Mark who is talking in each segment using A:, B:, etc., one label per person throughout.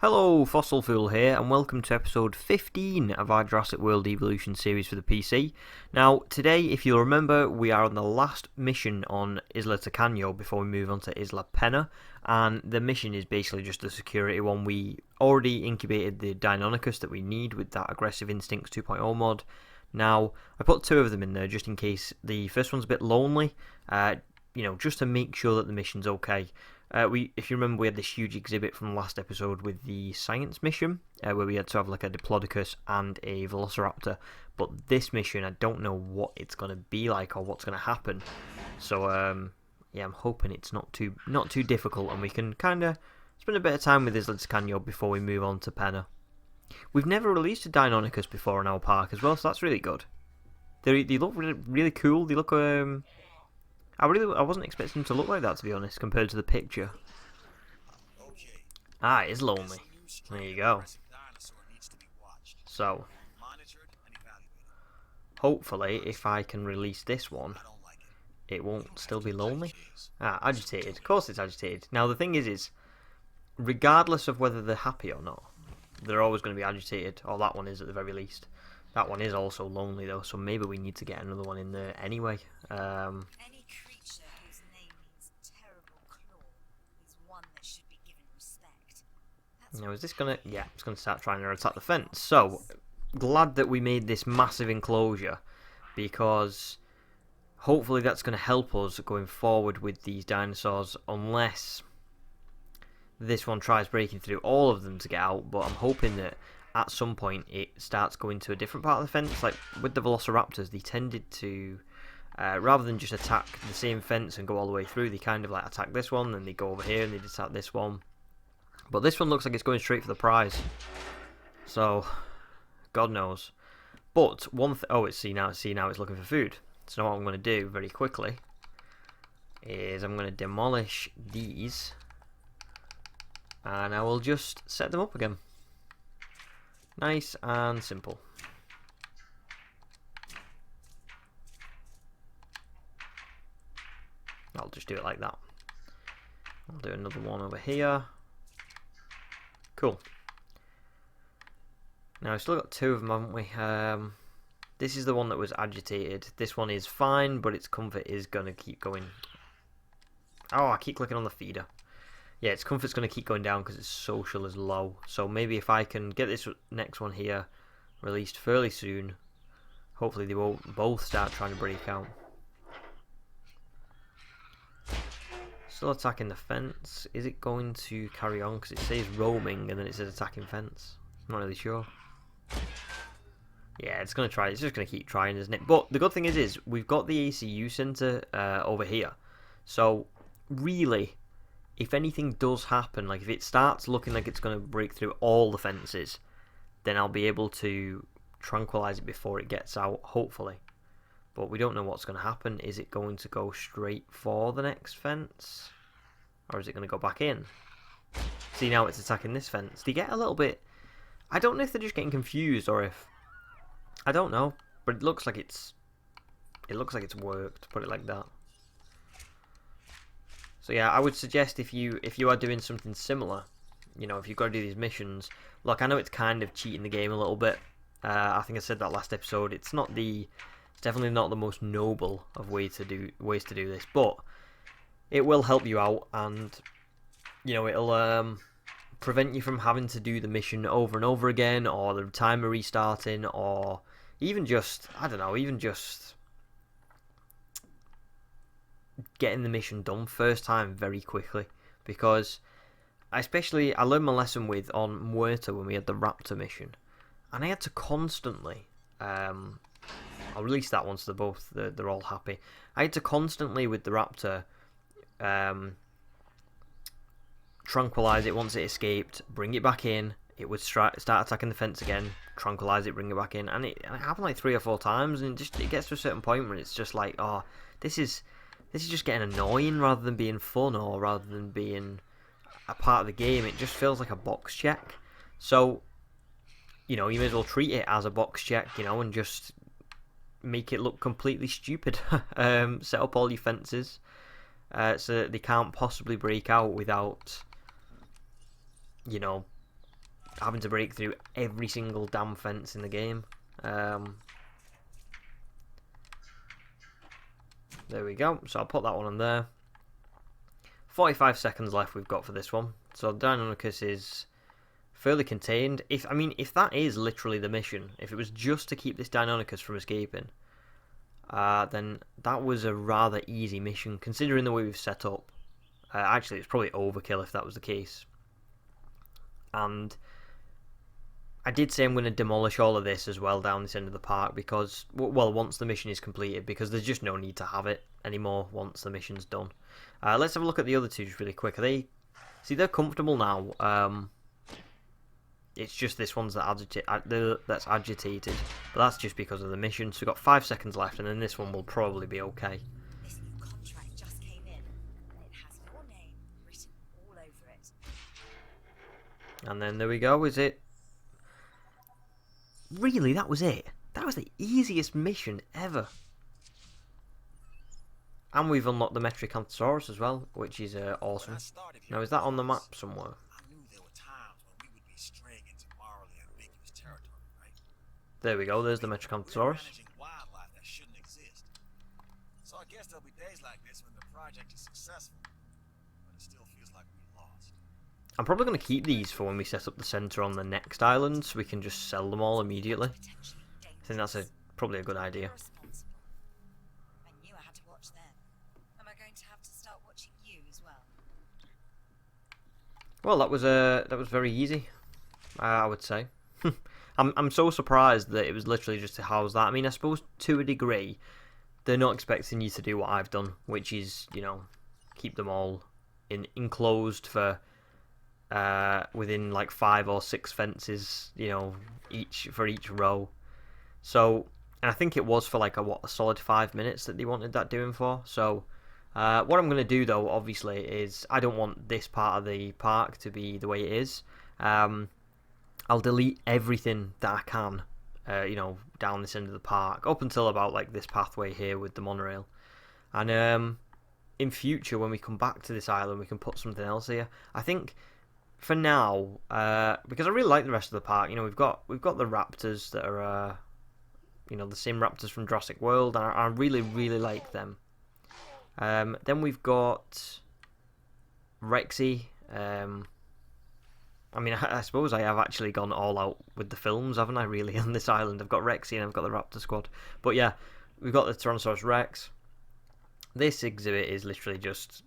A: Hello, Fossil Fool here, and welcome to episode 15 of our Jurassic World Evolution series for the PC. Now, today, if you'll remember, we are on the last mission on Isla Tacano before we move on to Isla Pena, and the mission is basically just a security one. We already incubated the Deinonychus that we need with that Aggressive Instincts 2.0 mod. Now, I put two of them in there just in case the first one's a bit lonely, just to make sure that the mission's okay. If you remember, we had this huge exhibit from the last episode with the science mission, where we had to have like a Diplodocus and a Velociraptor. But this mission, I don't know what it's going to be like or what's going to happen. So I'm hoping it's not too difficult, and we can kind of spend a bit of time with Isla Tacano before we move on to Pena. We've never released a Deinonychus before in our park as well, so that's really good. They look really cool. They look I wasn't expecting them to look like that, to be honest, compared to the picture. Ah, it is lonely. There you go. So, hopefully, if I can release this one, it won't still be lonely. Ah, agitated. Of course it's agitated. Now, the thing is, regardless of whether they're happy or not, they're always going to be agitated, or that one is at the very least. That one is also lonely, though, so maybe we need to get another one in there anyway.
B: Any creature whose name means terrible claw is one that should be given respect.
A: Now, is this gonna... Yeah, it's gonna start trying to attack the fence. So, glad that we made this massive enclosure, because hopefully that's going to help us going forward with these dinosaurs, unless this one tries breaking through all of them to get out. But I'm hoping that at some point it starts going to a different part of the fence. Like with the Velociraptors, they tended to... rather than just attack the same fence and go all the way through, they kind of like attack this one, then they go over here and they attack this one. But this one looks like it's going straight for the prize. So, God knows. But one see now it's looking for food. So now what I'm going to do very quickly is I'm going to demolish these, and I will just set them up again. Nice and simple. I'll just do it like that. I'll do another one over here. Cool. Now, we've still got two of them, haven't we? This is the one that was agitated. This one is fine, but its comfort is going to keep going. Oh, I keep clicking on the feeder. Yeah, its comfort's going to keep going down because its social is low. So maybe if I can get this next one here released fairly soon, hopefully they won't both start trying to break out. Still attacking the fence. Is it going to carry on? Because it says roaming and then it says attacking fence. I'm not really sure. Yeah, it's going to try. It's just going to keep trying, isn't it? But the good thing is we've got the ACU center over here. So really, if anything does happen, like if it starts looking like it's going to break through all the fences, then I'll be able to tranquilize it before it gets out, hopefully. But we don't know what's going to happen. Is it going to go straight for the next fence? Or is it going to go back in? See, now it's attacking this fence. They get a little bit... I don't know if they're just getting confused or if... I don't know. But it looks like it's... It looks like it's worked, put it like that. So yeah, I would suggest if you are doing something similar, if you've got to do these missions... Look, I know it's kind of cheating the game a little bit. I think I said that last episode. It's definitely not the most noble of ways to do this, but it will help you out, and it'll prevent you from having to do the mission over and over again, or the timer restarting, or even just getting the mission done first time very quickly. Because I learned my lesson on Muerta when we had the Raptor mission, and I had to constantly I'll release that one so they're all happy. I had to constantly, with the Raptor, tranquilize it once it escaped, bring it back in, it would start attacking the fence again, tranquilize it, bring it back in, and it happened like 3 or 4 times, and it gets to a certain point where it's just like, oh, this is just getting annoying rather than being fun, or rather than being a part of the game. It just feels like a box check. So, you may as well treat it as a box check, and just make it look completely stupid. Set up all your fences so that they can't possibly break out without having to break through every single damn fence in the game. There we go. So I'll put that one on there. 45 seconds left we've got for this one. So Deinonychus is fairly contained. If that is literally the mission, if it was just to keep this Deinonychus from escaping, then that was a rather easy mission considering the way we've set up. Actually, it's probably overkill if that was the case. And I did say I'm going to demolish all of this as well down this end of the park because, well, once the mission is completed, because there's just no need to have it anymore once the mission's done. Let's have a look at the other two just really quick. They're comfortable now. It's just this one's that's agitated, but that's just because of the mission. So we've got 5 seconds left, and then this one will probably be okay.
B: This new contract just came in, and it has your name written all over it.
A: And then there we go. Is it? Really, that was it? That was the easiest mission ever. And we've unlocked the Metricanthrosaurus as well, which is awesome. Now, is that on the map somewhere? There we go, there's the Metricanthrosaurus.
C: So I guess there'll be days like this when the project is successful, but it still feels like we lost.
A: I'm probably going to keep these for when we set up the centre on the next island, so we can just sell them all immediately. I think that's probably a good idea.
B: I knew I had to watch them. Am I going to have to start watching you as well?
A: Well, that was very easy, I would say. I'm so surprised that it was literally just to house that. I mean, I suppose to a degree, they're not expecting you to do what I've done, which is, keep them all enclosed for within like 5 or 6 fences, each row. So, and I think it was for like a solid 5 minutes that they wanted that doing for. So, what I'm going to do though, obviously, is I don't want this part of the park to be the way it is. I'll delete everything that I can, down this end of the park, up until about like this pathway here with the monorail. And in future, when we come back to this island, we can put something else here. I think for now, because I really like the rest of the park. We've got the raptors that are, the same raptors from Jurassic World, and I really really like them. Then we've got Rexy. I suppose I have actually gone all out with the films, haven't I, really, on this island? I've got Rexy and I've got the Raptor Squad. But yeah, we've got the Tyrannosaurus Rex. This exhibit is literally just...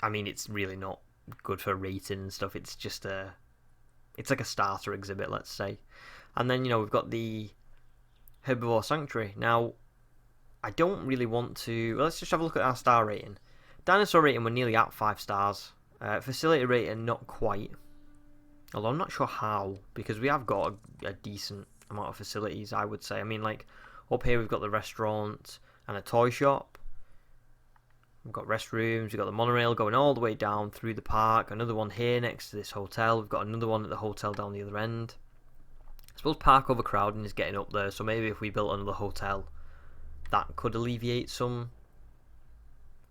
A: it's really not good for rating and stuff. It's just it's like a starter exhibit, let's say. And then, we've got the Herbivore Sanctuary. Now, I don't really want to... Well, let's just have a look at our star rating. Dinosaur rating, we're nearly at 5 stars. Facility rating, not quite. Although I'm not sure how, because we have got a decent amount of facilities, I would say. Up here we've got the restaurant and a toy shop. We've got restrooms, we've got the monorail going all the way down through the park. Another one here next to this hotel. We've got another one at the hotel down the other end. I suppose park overcrowding is getting up there, so maybe if we built another hotel, that could alleviate some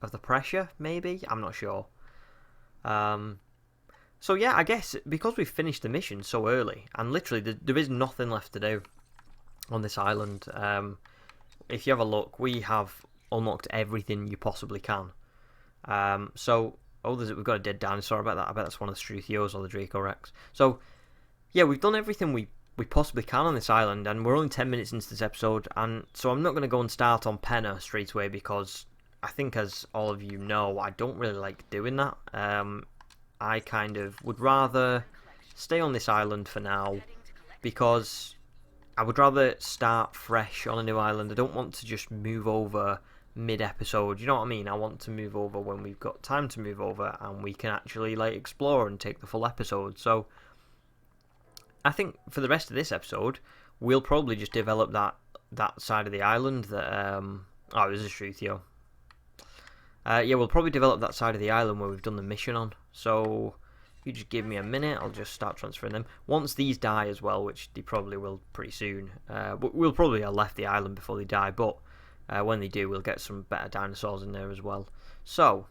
A: of the pressure, maybe? I'm not sure. So yeah, I guess because we've finished the mission so early, and literally there is nothing left to do on this island. If you have a look, we have unlocked everything you possibly can. We've got a dead dinosaur. I bet that's one of the Struthios or the Dracorex. So yeah, we've done everything we possibly can on this island, and we're only 10 minutes into this episode, and so I'm not going to go and start on Pena straight away because I think, as all of you know, I don't really like doing that. I kind of would rather stay on this island for now because I would rather start fresh on a new island. I don't want to just move over mid-episode, you know what I mean? I want to move over when we've got time to move over and we can actually explore and take the full episode. So I think for the rest of this episode, we'll probably just develop that side of the island that... it was a Struthio. We'll probably develop that side of the island where we've done the mission on. So, if you just give me a minute, I'll just start transferring them. Once these die as well, which they probably will pretty soon, we'll probably have left the island before they die, but when they do, we'll get some better dinosaurs in there as well. So,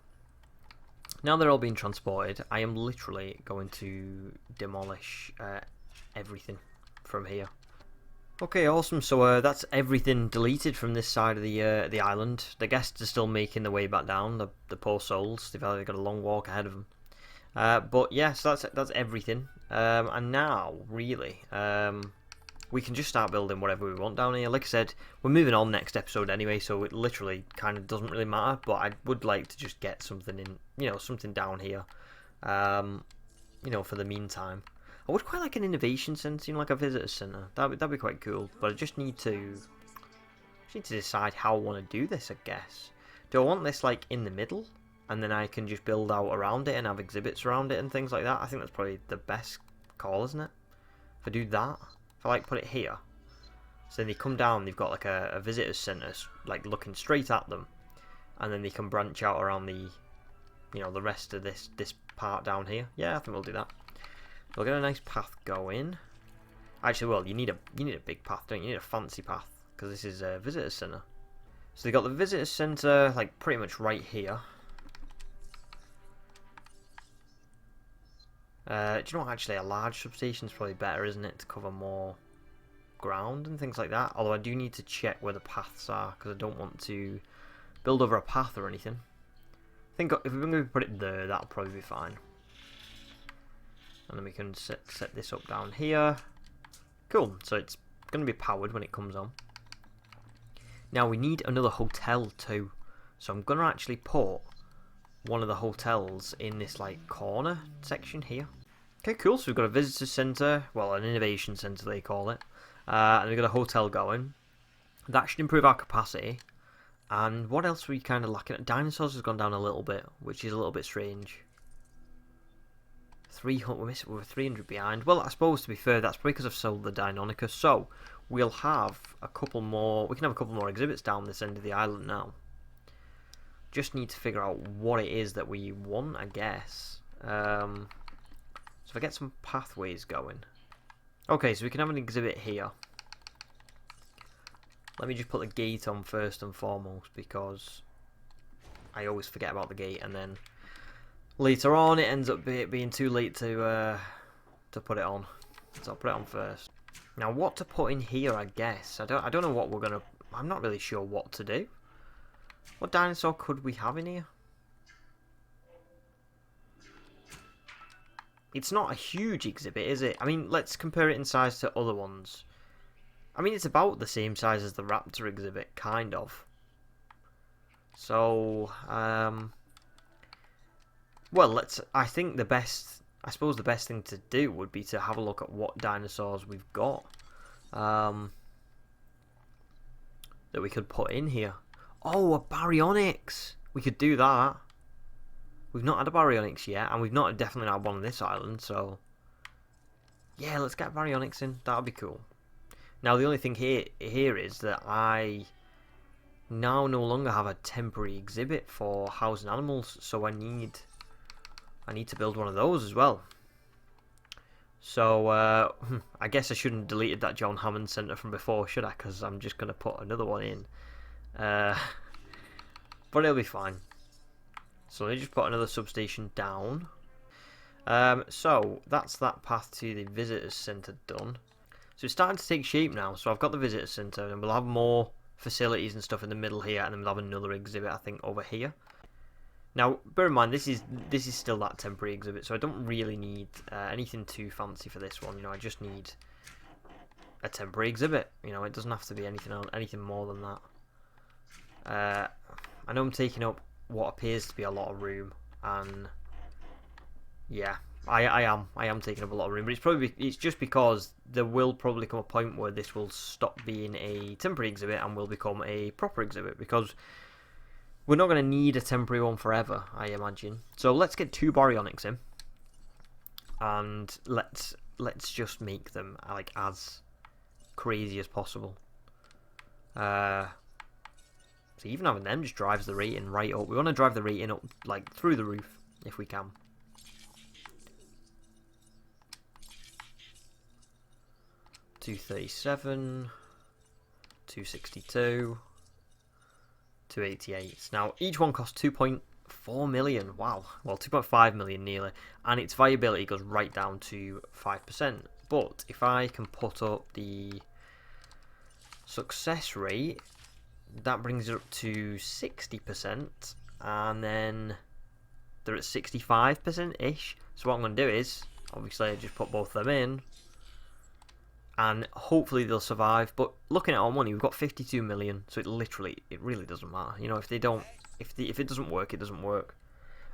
A: now they're all being transported, I am literally going to demolish everything from here. Okay, awesome. So that's everything deleted from this side of the island. The guests are still making their way back down. The poor souls. They've got a long walk ahead of them. But yeah, so that's everything. And now, really, we can just start building whatever we want down here. Like I said, we're moving on next episode anyway, so it literally kind of doesn't really matter. But I would like to just get something in, something down here, for the meantime. I would quite like an innovation centre, like a visitor centre. That'd be quite cool. But I just need to decide how I want to do this, I guess. Do I want this like in the middle, and then I can just build out around it and have exhibits around it and things like that? I think that's probably the best call, isn't it? If I do that, if I like put it here, so then they come down, they've got like a visitor centre like looking straight at them, and then they can branch out around the, the rest of this part down here. Yeah, I think we'll do that. We'll get a nice path going. Actually, well, you need a big path, don't you? You need a fancy path, because this is a visitor centre. So they got the visitor centre like pretty much right here. Do you know what? Actually, a large substation is probably better, isn't it, to cover more ground and things like that? Although I do need to check where the paths are, because I don't want to build over a path or anything. I think if we're going to put it there, that'll probably be fine. And then we can set this up down here. Cool, so it's going to be powered when it comes on. Now we need another hotel too. So I'm going to actually put one of the hotels in this like corner section here. Okay, cool, so we've got a visitor centre, well, an innovation centre they call it. And we've got a hotel going. That should improve our capacity. And what else are we kind of lacking? Dinosaurs has gone down a little bit, which is a little bit strange. 300, we're 300 behind. Well, I suppose to be fair, that's probably because I've sold the Deinonychus. So we'll have a couple more. We can have a couple more exhibits down this end of the island now. Just need to figure out what it is that we want, I guess. So if I get some pathways going. Okay, so we can have an exhibit here. Let me just put the gate on first and foremost, because I always forget about the gate, and then later on, it ends up being too late to put it on. So I'll put it on first. Now, what to put in here? I guess I don't know what we're gonna. I'm not really sure what to do. What dinosaur could we have in here? It's not a huge exhibit, is it? I mean, let's compare it in size to other ones. I mean, it's about the same size as the raptor exhibit, kind of. So, well, I think I suppose the best thing to do would be to have a look at what dinosaurs we've got that we could put in here. Oh, a Baryonyx! We could do that. We've not had a Baryonyx yet, and we've definitely not had one on this island, so yeah, let's get Baryonyx in. That would be cool. Now, the only thing here is that I now no longer have a temporary exhibit for housing animals, so I need to build one of those as well. So I guess I shouldn't have deleted that John Hammond Centre from before, should I? Because I'm just going to put another one in. But it'll be fine. So let me just put another substation down. So that's that path to the visitors centre done. So it's starting to take shape now. So I've got the visitor centre, and we'll have more facilities and stuff in the middle here, and then we'll have another exhibit, I think, over here. Now, bear in mind, this is still that temporary exhibit, so I don't really need anything too fancy for this one. I just need a temporary exhibit. It doesn't have to be anything more than that. I know I'm taking up what appears to be a lot of room, and yeah, I am taking up a lot of room, but it's just because there will probably come a point where this will stop being a temporary exhibit and will become a proper exhibit, because we're not going to need a temporary one forever, I imagine. So let's get 2 Baryonyx in, and let's just make them like as crazy as possible. So even having them just drives the rating right up. We want to drive the rating up like through the roof if we can. $237, $262, $288. Now each one costs 2.4 million. Wow. Well, 2.5 million nearly, and its viability goes right down to 5%. But if I can put up the success rate, that brings it up to 60%, and then they're at 65%-ish. So what I'm going to do is, obviously, I just put both of them in, and hopefully they'll survive. But looking at our money, we've got 52 million, so it really doesn't matter. You know, if they don't, if it doesn't work, it doesn't work.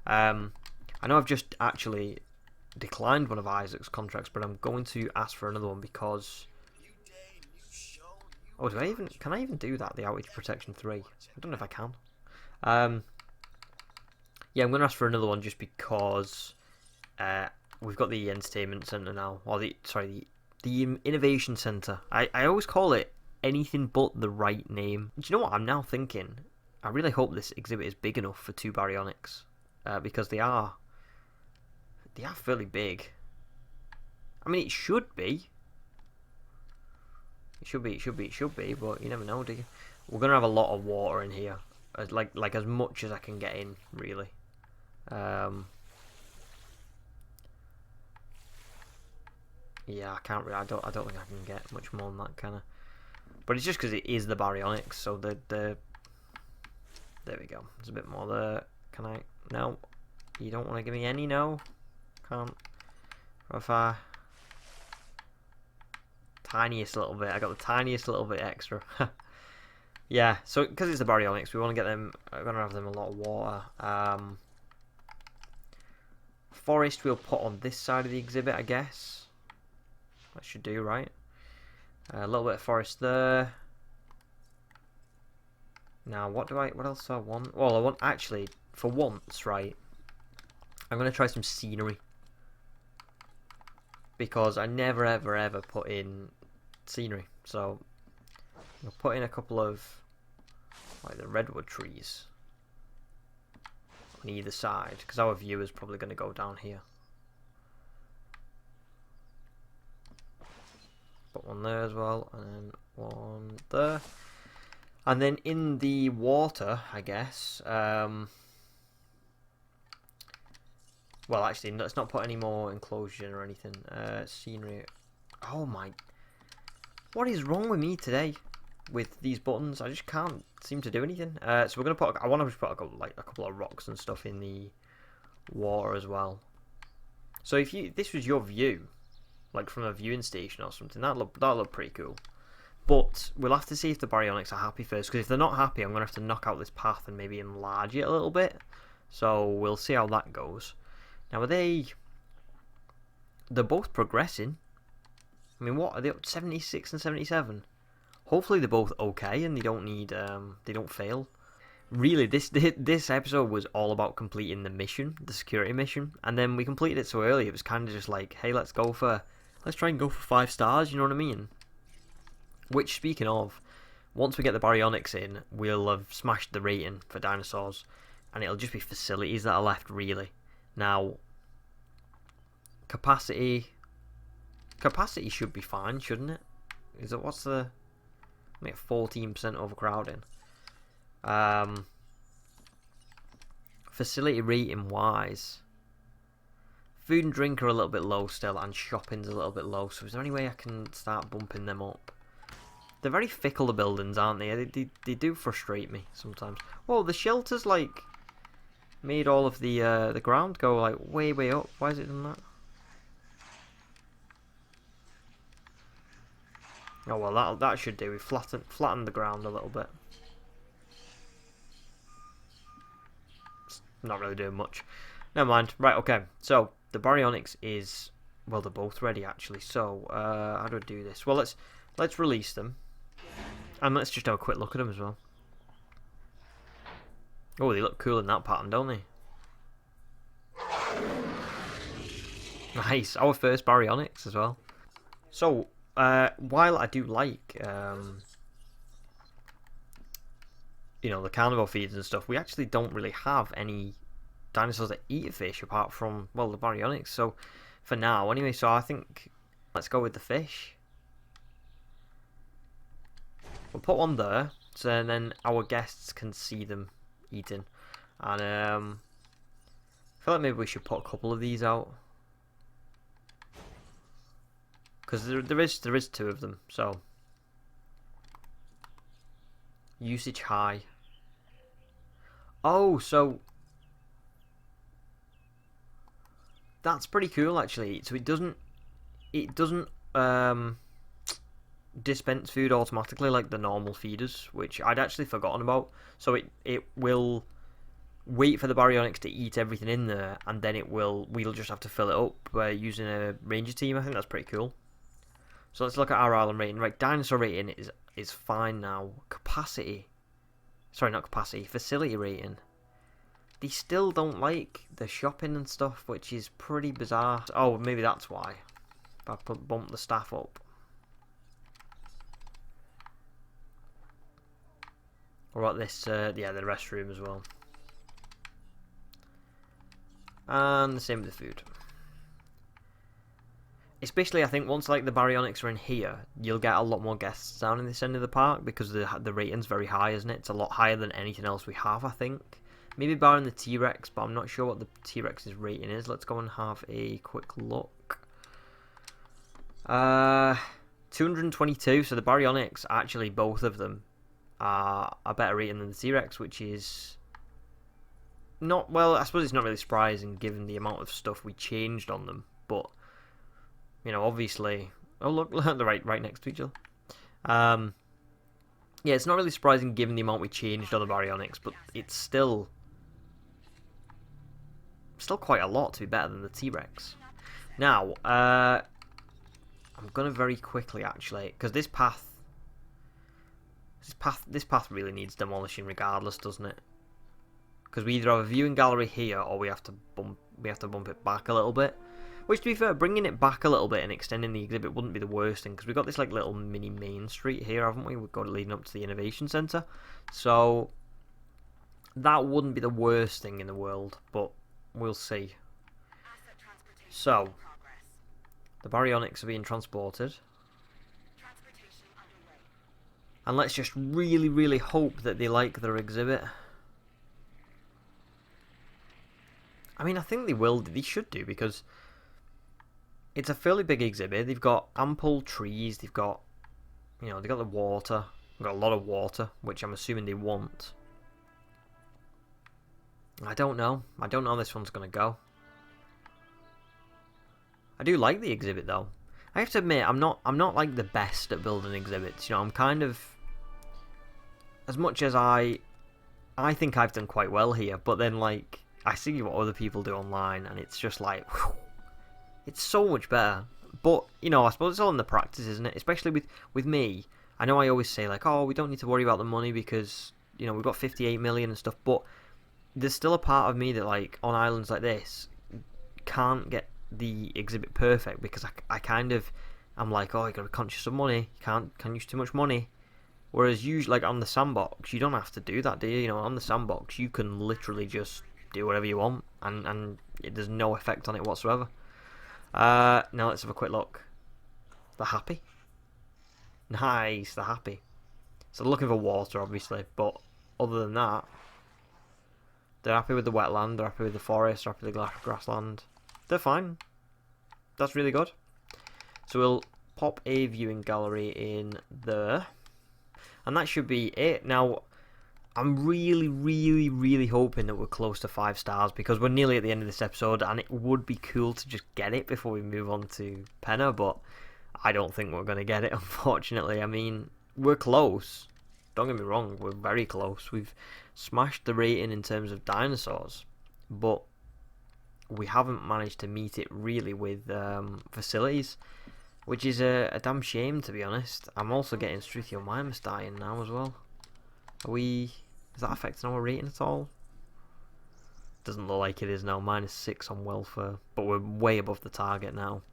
A: I know I've just actually declined one of Isaac's contracts, but I'm going to ask for another one because. Oh, can I even do that? The outage protection 3. I don't know if I can. Yeah, I'm going to ask for another one just because we've got the entertainment centre now, or the innovation centre. I always call it anything but the right name. Do you know what I'm now thinking? I really hope this exhibit is big enough for 2 Baryonyx, because they are fairly big. I mean, it should be. It should be, but you never know, do you? We're gonna have a lot of water in here, like as much as I can get in, really. Yeah, I can't really. I don't think I can get much more than that, kind of. But it's just because it is the Baryonyx, so the there we go. There's a bit more there. Can I? No, you don't want to give me any. No, can't. If I tiniest little bit, I got the tiniest little bit extra. Yeah, so because it's the Baryonyx, we want to get them. We're gonna have them a lot of water. Forest we'll put on this side of the exhibit, I guess. That should do, right? A little bit of forest there. Now, what else do I want? Well, I want, actually, for once, right, I'm going to try some scenery. Because I never, ever, ever put in scenery. So, I'll put in a couple of, like, the redwood trees on either side. Because our view is probably going to go down here. Put one there as well, and then one there. And then in the water, I guess, well, actually, let's not put any more enclosure or anything. Scenery. Oh my. What is wrong with me today with these buttons? I just can't seem to do anything. So we're going to put, I want to put a couple of rocks and stuff in the water as well. So if this was your view, like from a viewing station or something, that'd look pretty cool. But we'll have to see if the Baryonyx are happy first, because if they're not happy, I'm going to have to knock out this path and maybe enlarge it a little bit. So we'll see how that goes. Now, they're both progressing. I mean, what are they up to? 76 and 77? Hopefully they're both okay and they don't need, they don't fail. Really, this episode was all about completing the mission, the security mission, and then we completed it so early. It was kind of just like, hey, let's try and go for 5 stars. You know what I mean? Which, speaking of, once we get the Baryonyx in, we'll have smashed the rating for dinosaurs, and it'll just be facilities that are left, really. Now, capacity should be fine, shouldn't it? What's the... I mean, 14% overcrowding. Facility rating wise, food and drink are a little bit low still, and shopping's a little bit low, so is there any way I can start bumping them up? They're very fickle, the buildings, aren't they? They do frustrate me sometimes. Well, the shelter's like made all of the ground go like way up. Why is it done that? Oh well, that should do. We flattened the ground a little bit. It's not really doing much. Never mind. Right, okay. So the Baryonyx is, well, they're both ready actually. So how do I do this? Well, let's release them. And let's just have a quick look at them as well. Oh, they look cool in that pattern, don't they? Nice. Our first Baryonyx as well. So, while I do like, you know, the carnivore feeds and stuff, we actually don't really have any dinosaurs that eat fish apart from, well, the Baryonyx. So, for now, anyway, so I think let's go with the fish. We'll put one there, so then our guests can see them eating. And I feel like maybe we should put a couple of these out, Because there is two of them, so usage high. Oh, so that's pretty cool actually. So it doesn't dispense food automatically like the normal feeders, which I'd actually forgotten about. So it will wait for the Baryonyx to eat everything in there, and then we'll just have to fill it up using a ranger team. I think that's pretty cool. So let's look at our island rating. Right, dinosaur rating is fine now. Capacity, sorry, not capacity, facility rating. They still don't like the shopping and stuff, which is pretty bizarre. Oh, maybe that's why. If I bump the staff up. Or about this, yeah, the restroom as well. And the same with the food. Especially, I think, once like the Baryonyx are in here, you'll get a lot more guests down in this end of the park because the rating's very high, isn't it? It's a lot higher than anything else we have, I think. Maybe barring the T-Rex, but I'm not sure what the T-Rex's rating is. Let's go and have a quick look. 222, so the Baryonyx, actually both of them are a better rating than the T-Rex, which is not, well, I suppose it's not really surprising given the amount of stuff we changed on them, but you know, obviously, oh look, they're right next to each other. Yeah, it's not really surprising given the amount we changed on the Baryonyx, but it's still quite a lot to be better than the T-Rex. Now, I'm gonna very quickly actually, because this path really needs demolishing regardless, doesn't it? Because we either have a viewing gallery here, or we have to bump it back a little bit. Which, to be fair, bringing it back a little bit and extending the exhibit wouldn't be the worst thing, because we've got this like little mini main street here, haven't we? We've got it leading up to the innovation centre, so that wouldn't be the worst thing in the world, but we'll see. So, the Baryonyx are being transported, and let's just really, really hope that they like their exhibit. I mean, I think they will. They should do, because it's a fairly big exhibit. They've got ample trees. They've got, you know, they've got the water. They've got a lot of water, which I'm assuming they want. I don't know. I don't know how this one's going to go. I do like the exhibit, though. I have to admit, I'm not like the best at building exhibits. You know, I'm kind of, as much as I think I've done quite well here, but then like I see what other people do online, and it's just like, whew, it's so much better. But, you know, I suppose it's all in the practice, isn't it? Especially with me. I know I always say, like, oh, we don't need to worry about the money because, you know, we've got 58 million and stuff. But there's still a part of me that, like, on islands like this, can't get the exhibit perfect because I kind of, I'm like, oh, you got to be conscious of money. You can't use too much money. Whereas usually, like, on the sandbox, you don't have to do that, do you? You know, on the sandbox, you can literally just do whatever you want, and there's no effect on it whatsoever. Now let's have a quick look. They're happy. Nice, they're happy. So they're looking for water, obviously, but other than that, they're happy with the wetland, they're happy with the forest, they're happy with the grassland. They're fine. That's really good. So we'll pop a viewing gallery in there, and that should be it. Now, I'm really, really, really hoping that we're close to 5 stars, because we're nearly at the end of this episode, and it would be cool to just get it before we move on to Pena, but I don't think we're going to get it, unfortunately. I mean, we're close. Don't get me wrong, we're very close. We've smashed the rating in terms of dinosaurs, but we haven't managed to meet it really with facilities, which is a damn shame, to be honest. I'm also getting Struthiomimus dying now as well. Is that affecting our rating at all? Doesn't look like it is now. -6 on welfare, but we're way above the target now.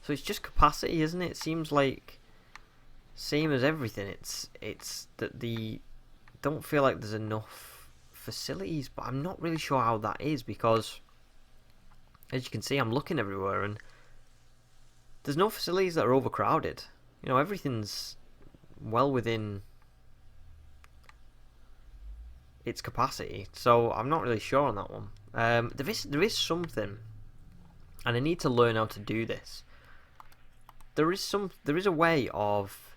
A: So it's just capacity, isn't it? It seems like same as everything. It's that the don't feel like there's enough facilities, but I'm not really sure how that is, because as you can see, I'm looking everywhere and there's no facilities that are overcrowded. You know, everything's well within its capacity, so I'm not really sure on that one. There is something, and I need to learn how to do this, there is a way of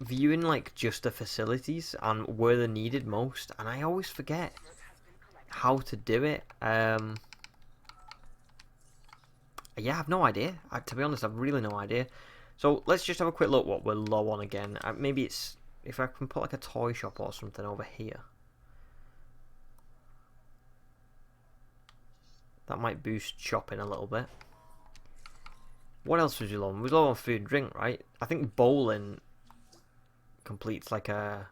A: viewing like just the facilities and where they're needed most, and I always forget how to do it. Yeah, I have no idea. To be honest, I've really no idea. So let's just have a quick look what we're low on again. Maybe it's if I can put like a toy shop or something over here. That might boost shopping a little bit. What else was you low on? We was low on food and drink, right? I think bowling completes like a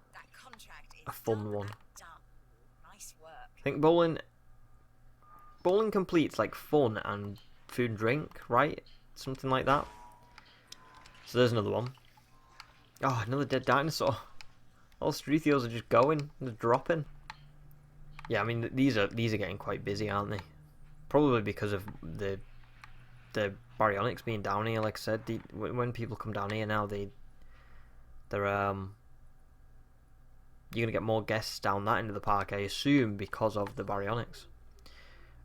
A: fun one.
B: Nice work.
A: I think bowling completes like fun and food and drink, right? Something like that. So there's another one. Oh, another dead dinosaur. All Struthios are just going, they're dropping. Yeah, I mean these are getting quite busy, aren't they? Probably because of the Baryonyx being down here. Like I said, when people come down here now, they're you're gonna get more guests down that end of the park, I assume, because of the Baryonyx.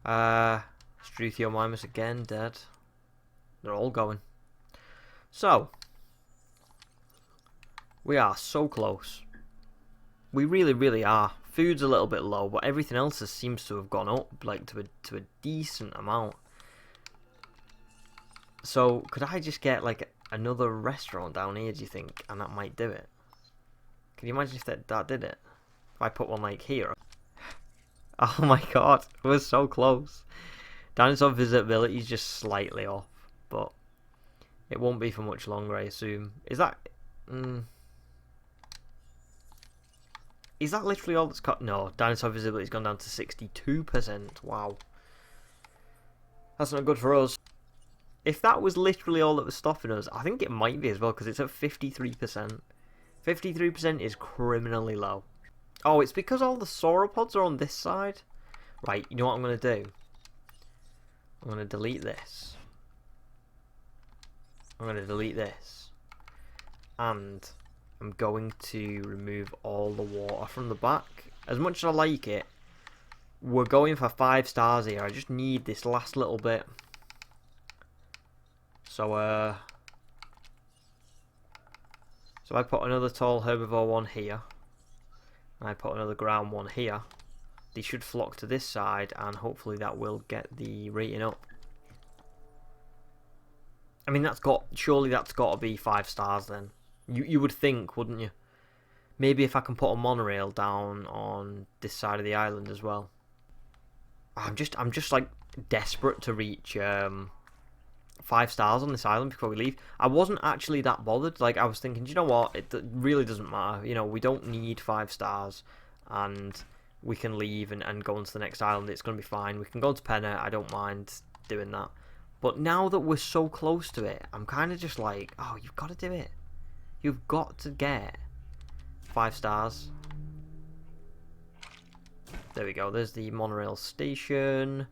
A: Struthiomimus again dead. They're all going. So we are so close. We really, really are. Food's a little bit low, but everything else seems to have gone up, like to a decent amount. So could I just get like another restaurant down here, do you think? And that might do it. Can you imagine if that did it? If I put one like here. Oh my god, we're so close. Dinosaur visibility is just slightly off, but it won't be for much longer, I assume. Is that is that literally all that's cut? No, dinosaur visibility's gone down to 62%. Wow. That's not good for us. If that was literally all that was stopping us, I think it might be as well, because it's at 53%. 53% is criminally low. Oh, it's because all the sauropods are on this side? Right, you know what I'm going to do? I'm going to delete this. I'm going to delete this. And I'm going to remove all the water from the back. As much as I like it, we're going for 5 stars here. I just need this last little bit. So I put another tall herbivore one here. And I put another ground one here. They should flock to this side, and hopefully that will get the rating up. I mean, surely that's got to be 5 stars then. You would think, wouldn't you? Maybe if I can put a monorail down on this side of the island as well. I'm just like desperate to reach 5 stars on this island before we leave. I wasn't actually that bothered. Like, I was thinking, you know what? It really doesn't matter. You know, we don't need 5 stars, and we can leave and go on to the next island. It's going to be fine. We can go to Pena. I don't mind doing that. But now that we're so close to it, I'm kind of just like, oh, you've got to do it. You've got to get 5 stars. There we go. There's the monorail station.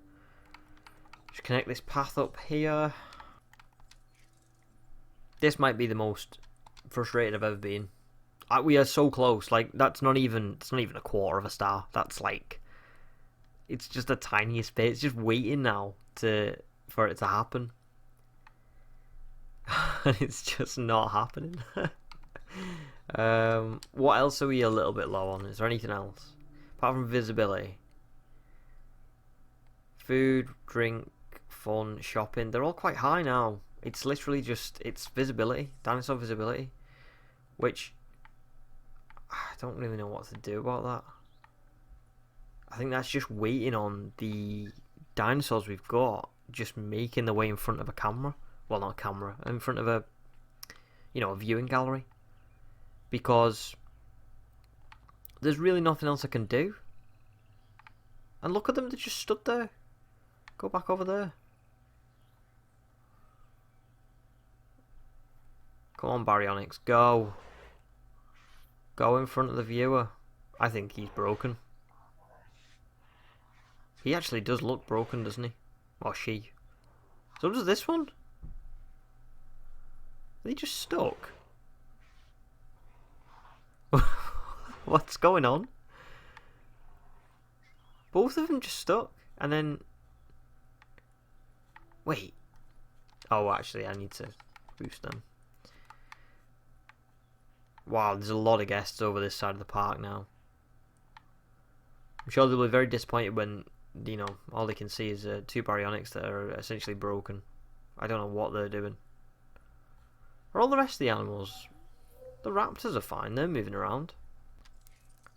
A: Just connect this path up here. This might be the most frustrated I've ever been. We are so close. Like, it's not even a quarter of a star. That's like, it's just the tiniest bit. It's just waiting now for it to happen. And it's just not happening. What else are we a little bit low on? Is there anything else apart from visibility? Food, drink, fun, shopping. They're all quite high now. It's literally just, it's visibility, dinosaur visibility, which I don't really know what to do about that. I think that's just waiting on the dinosaurs we've got just making their way in front of a camera. Well, not a camera, in front of a viewing gallery. Because there's really nothing else I can do. And look at them, they just stood there. Go back over there. Come on, Baryonyx, go. Go in front of the viewer. I think he's broken. He actually does look broken, doesn't he? Or she. So does this one. Are they just stuck? What's going on? Both of them just stuck. And then... Wait. Oh, actually, I need to boost them. Wow, there's a lot of guests over this side of the park now. I'm sure they'll be very disappointed when, you know, all they can see is 2 Baryonyx that are essentially broken. I don't know what they're doing. Are all the rest of the animals? The raptors are fine, they're moving around.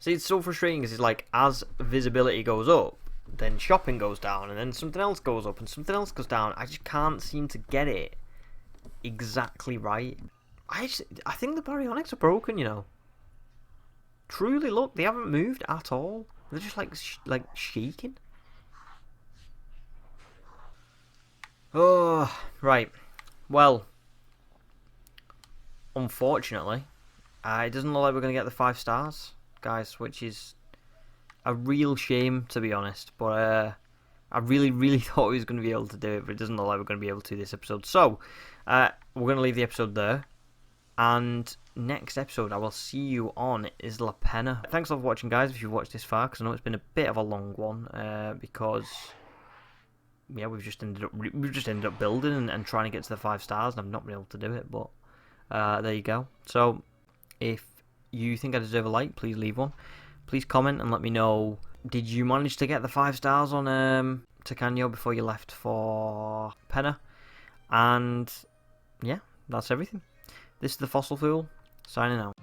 A: See, it's so frustrating because it's like, as visibility goes up, then shopping goes down, and then something else goes up, and something else goes down. I just can't seem to get it exactly right. I think the Baryonyx are broken, you know. Truly, look, they haven't moved at all. They're just like shaking. Oh, right. Well, unfortunately, it doesn't look like we're going to get the 5 stars, guys, which is a real shame, to be honest. But I really thought we was going to be able to do it, but it doesn't look like we're going to be able to this episode. So, we're going to leave the episode there. And next episode, I will see you on Isla Pena. Thanks a lot for watching, guys, if you've watched this far, because I know it's been a bit of a long one, because yeah, we've just ended up building and trying to get to the 5 stars, and I've not been able to do it, but there you go. So, if you think I deserve a like, please leave one. Please comment and let me know, did you manage to get the 5 stars on Tacano before you left for Pena? And yeah, that's everything. This is the Fossil Fool, signing out.